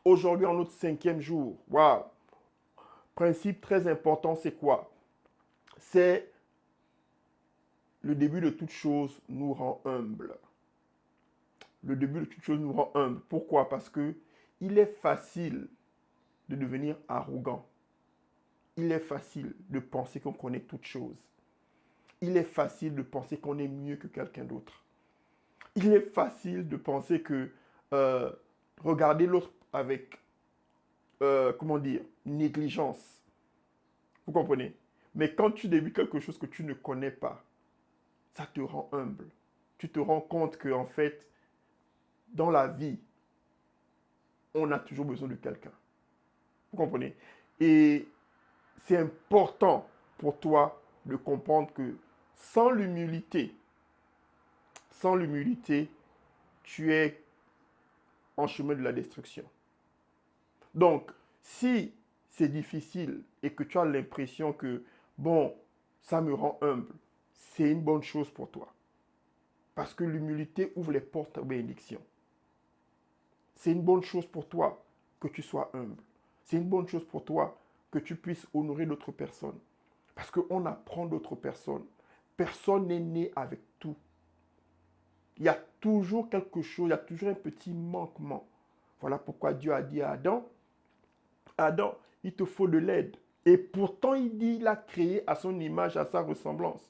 Aujourd'hui, en notre 5e jour, waouh, principe très important, c'est quoi? C'est le début de toute chose nous rend humble. Le début de toute chose nous rend humble. Pourquoi? Parce que il est facile de devenir arrogant. Il est facile de penser qu'on connaît toutes choses. Il est facile de penser qu'on est mieux que quelqu'un d'autre. Il est facile de penser que euh, regarder l'autre avec, comment dire, négligence. Vous comprenez? Mais quand tu débutes quelque chose que tu ne connais pas, ça te rend humble. Tu te rends compte que, en fait, dans la vie, on a toujours besoin de quelqu'un. Vous comprenez? Et c'est important pour toi de comprendre que sans l'humilité, sans l'humilité, tu es en chemin de la destruction. Donc, si c'est difficile et que tu as l'impression que, bon, ça me rend humble, c'est une bonne chose pour toi. Parce que l'humilité ouvre les portes à bénédiction. C'est une bonne chose pour toi que tu sois humble. C'est une bonne chose pour toi que tu puisses honorer d'autres personnes. Parce qu'on apprend d'autres personnes. Personne n'est né avec tout. Il y a toujours quelque chose, il y a toujours un petit manquement. Voilà pourquoi Dieu a dit à Adam, Adam, il te faut de l'aide. Et pourtant, il dit, il a créé à son image, à sa ressemblance.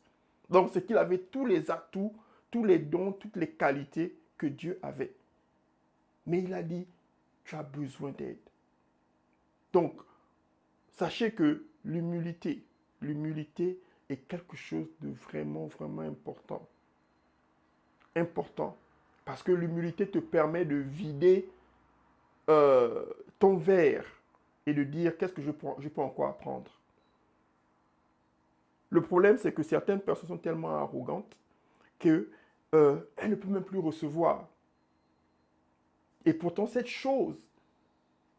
Donc, c'est qu'il avait tous les atouts, tous les dons, toutes les qualités que Dieu avait. Mais il a dit, tu as besoin d'aide. Donc, sachez que l'humilité est quelque chose de vraiment, vraiment important. Important. Parce que l'humilité te permet de vider euh, ton verre et de dire qu'est-ce que je peux encore apprendre. Le problème, c'est que certaines personnes sont tellement arrogantes qu'elles ne peuvent même plus recevoir. Et pourtant, cette chose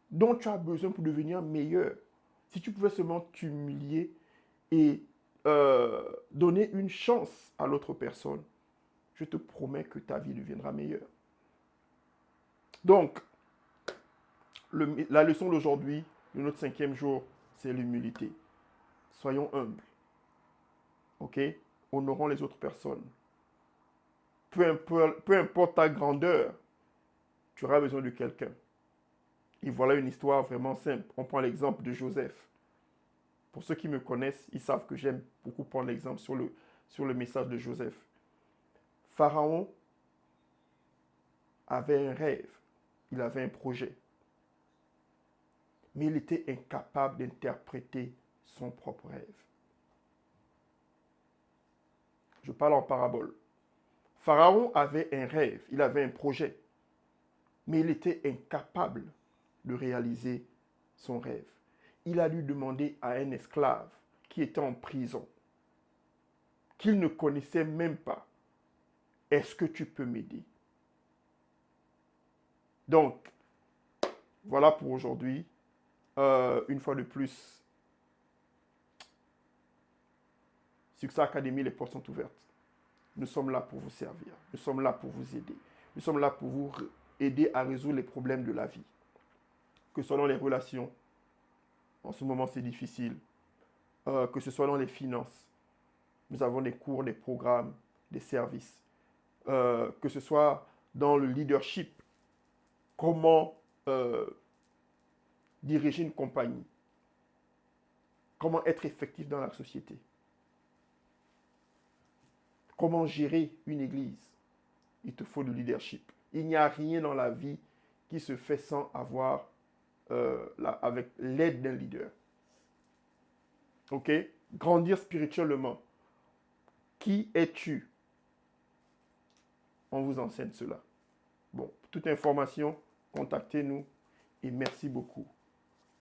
dont tu as besoin pour devenir meilleur, si tu pouvais seulement t'humilier et donner une chance à l'autre personne, je te promets que ta vie deviendra meilleure. Donc, la leçon d'aujourd'hui, de notre 5e jour, c'est l'humilité. Soyons humbles, ok? Honorons les autres personnes. Peu importe ta grandeur, tu auras besoin de quelqu'un. Et voilà une histoire vraiment simple. On prend l'exemple de Joseph. Pour ceux qui me connaissent, ils savent que j'aime beaucoup prendre l'exemple sur le message de Joseph. Pharaon avait un rêve, il avait un projet, mais il était incapable d'interpréter son propre rêve. Je parle en parabole. Pharaon avait un rêve, il avait un projet, mais il était incapable de réaliser son rêve. Il a dû demander à un esclave qui était en prison, qu'il ne connaissait même pas, est-ce que tu peux m'aider? Donc, voilà pour aujourd'hui. Une fois de plus, Success Academy, les portes sont ouvertes. Nous sommes là pour vous servir. Nous sommes là pour vous aider. Nous sommes là pour vous aider à résoudre les problèmes de la vie. Que ce soit dans les relations, en ce moment c'est difficile, que ce soit dans les finances. Nous avons des cours, des programmes, des services. Que ce soit dans le leadership, comment diriger une compagnie, comment être effectif dans la société, comment gérer une église. Il te faut du leadership. Il n'y a rien dans la vie qui se fait sans avoir, avec l'aide d'un leader. Ok? Grandir spirituellement. Qui es-tu? On vous enseigne cela. Bon, toute information, contactez-nous et merci beaucoup.